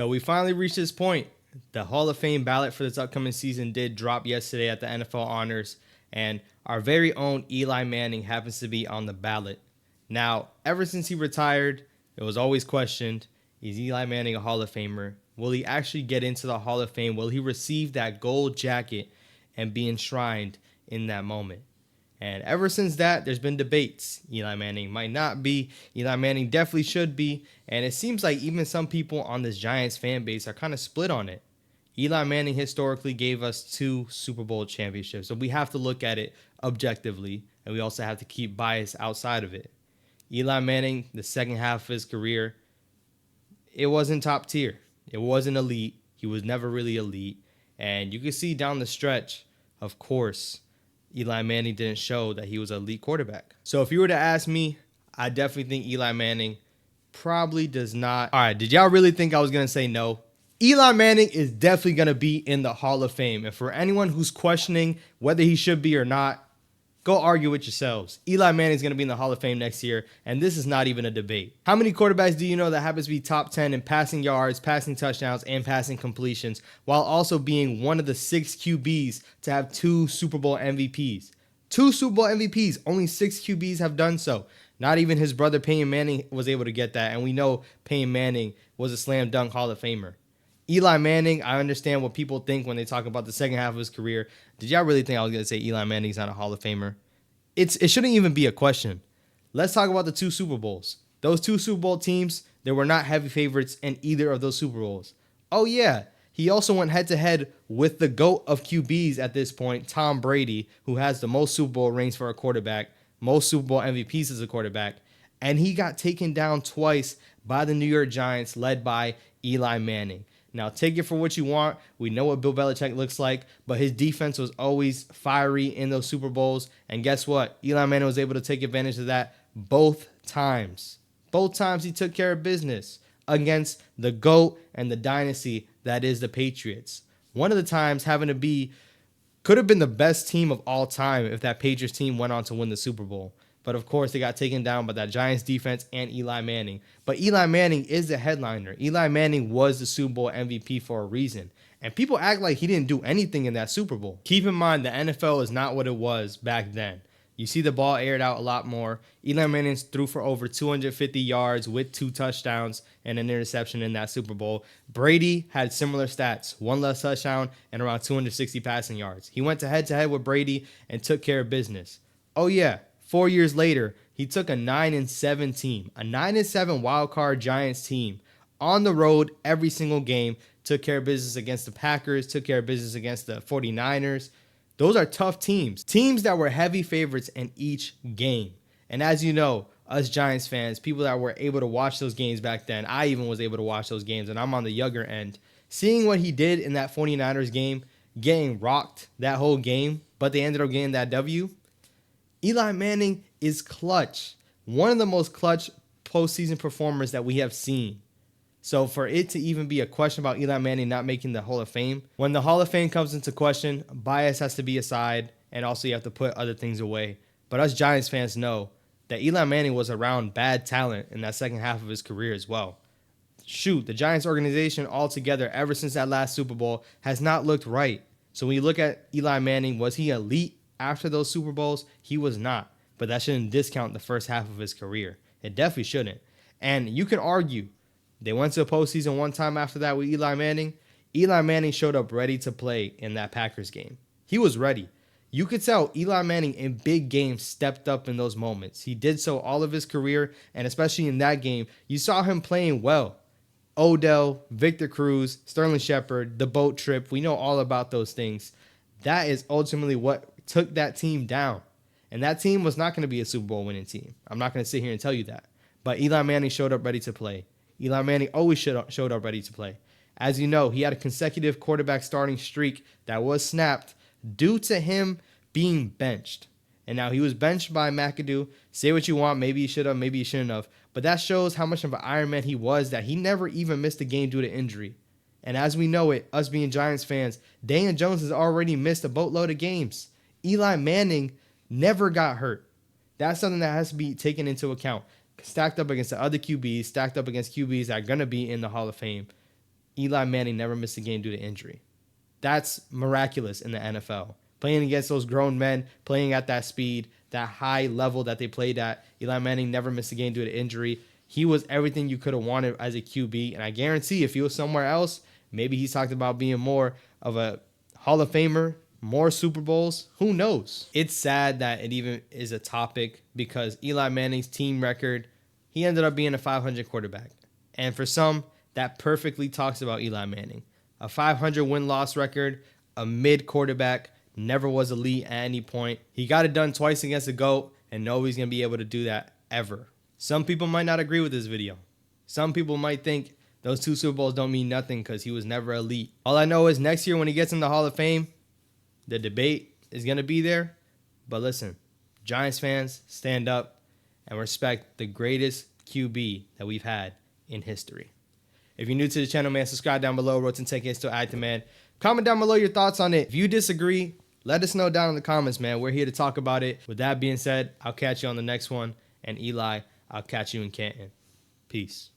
So we finally reached this point. The Hall of Fame ballot for this upcoming season did drop yesterday at the NFL Honors, and our very own Eli Manning happens to be on the ballot. Now, ever since he retired, it was always questioned, is Eli Manning a Hall of Famer? Will he actually get into the Hall of Fame? Will he receive that gold jacket and be enshrined in that moment? And ever since that, there's been debates. Eli Manning might not be. Eli Manning definitely should be. And it seems like even some people on this Giants fan base are kind of split on it. Eli Manning historically gave us 2 Super Bowl championships. So we have to look at it objectively. And we also have to keep bias outside of it. Eli Manning, the second half of his career, it wasn't top tier. It wasn't elite. He was never really elite. And you can see down the stretch, of course, Eli Manning didn't show that he was an elite quarterback. So if you were to ask me, I definitely think Eli Manning probably does not. All right, did y'all really think I was going to say no? Eli Manning is definitely going to be in the Hall of Fame. And for anyone who's questioning whether he should be or not, go argue with yourselves. Eli Manning is going to be in the Hall of Fame next year, and this is not even a debate. How many quarterbacks do you know that happens to be top 10 in passing yards, passing touchdowns, and passing completions, while also being one of the 6 QBs to have 2 Super Bowl MVPs? 2 Super Bowl MVPs, only 6 QBs have done so. Not even his brother Peyton Manning was able to get that, and we know Peyton Manning was a slam dunk Hall of Famer. Eli Manning, I understand what people think when they talk about the second half of his career. Did y'all really think I was going to say Eli Manning's not a Hall of Famer? It shouldn't even be a question. Let's talk about the 2 Super Bowls. Those 2 Super Bowl teams, they were not heavy favorites in either of those Super Bowls. Oh, yeah. He also went head-to-head with the GOAT of QBs at this point, Tom Brady, who has the most Super Bowl rings for a quarterback, most Super Bowl MVPs as a quarterback, and he got taken down twice by the New York Giants, led by Eli Manning. Now, take it for what you want. We know what Bill Belichick looks like, but his defense was always fiery in those Super Bowls. And guess what? Eli Manning was able to take advantage of that both times. Both times he took care of business against the GOAT and the dynasty that is the Patriots. One of the times having to be, could have been the best team of all time if that Patriots team went on to win the Super Bowl. But of course, they got taken down by that Giants defense and Eli Manning. But Eli Manning is the headliner. Eli Manning was the Super Bowl MVP for a reason. And people act like he didn't do anything in that Super Bowl. Keep in mind, the NFL is not what it was back then. You see the ball aired out a lot more. Eli Manning threw for over 250 yards with 2 touchdowns and an interception in that Super Bowl. Brady had similar stats, 1 less touchdown and around 260 passing yards. He went head-to-head with Brady and took care of business. Oh, yeah. 4 years later, he took a 9-7 team, a 9-7 wildcard Giants team on the road every single game, took care of business against the Packers, took care of business against the 49ers. Those are tough teams that were heavy favorites in each game. And as you know, us Giants fans, people that were able to watch those games back then, I even was able to watch those games, and I'm on the younger end. Seeing what he did in that 49ers game, getting rocked that whole game, but they ended up getting that W. Eli Manning is clutch. One of the most clutch postseason performers that we have seen. So for it to even be a question about Eli Manning not making the Hall of Fame, when the Hall of Fame comes into question, bias has to be aside, and also you have to put other things away. But us Giants fans know that Eli Manning was around bad talent in that second half of his career as well. Shoot, the Giants organization altogether, ever since that last Super Bowl, has not looked right. So when you look at Eli Manning, was he elite? After those Super Bowls, he was not. But that shouldn't discount the first half of his career. It definitely shouldn't. And you can argue, they went to a postseason one time after that with Eli Manning. Eli Manning showed up ready to play in that Packers game. He was ready. You could tell Eli Manning in big games stepped up in those moments. He did so all of his career, and especially in that game, you saw him playing well. Odell, Victor Cruz, Sterling Shepard, the boat trip, we know all about those things. That is ultimately what took that team down. And that team was not going to be a Super Bowl winning team. I'm not going to sit here and tell you that. But Eli Manning showed up ready to play. Eli Manning always showed up ready to play. As you know, he had a consecutive quarterback starting streak that was snapped due to him being benched. And now he was benched by McAdoo. Say what you want. Maybe he should have, maybe he shouldn't have. But that shows how much of an Iron Man he was, that he never even missed a game due to injury. And as we know it, us being Giants fans, Daniel Jones has already missed a boatload of games. Eli Manning never got hurt. That's something that has to be taken into account. Stacked up against the other QBs, stacked up against QBs that are going to be in the Hall of Fame. Eli Manning never missed a game due to injury. That's miraculous in the NFL. Playing against those grown men, playing at that speed, that high level that they played at. Eli Manning never missed a game due to injury. He was everything you could have wanted as a QB. And I guarantee if he was somewhere else, maybe he's talked about being more of a Hall of Famer, more Super Bowls. Who knows? It's sad that it even is a topic because Eli Manning's team record, he ended up being a 500 quarterback. And for some, that perfectly talks about Eli Manning. A 500 win-loss record, a mid quarterback, never was elite at any point. He got it done twice against the GOAT, and nobody's going to be able to do that ever. Some people might not agree with this video. Some people might think those 2 Super Bowls don't mean nothing because he was never elite. All I know is next year when he gets in the Hall of Fame, the debate is going to be there. But listen, Giants fans, stand up and respect the greatest QB that we've had in history. If you're new to the channel, man, subscribe down below. Roads and 10K still active, man. Comment down below your thoughts on it. If you disagree, let us know down in the comments, man. We're here to talk about it. With that being said, I'll catch you on the next one. And Eli, I'll catch you in Canton. Peace.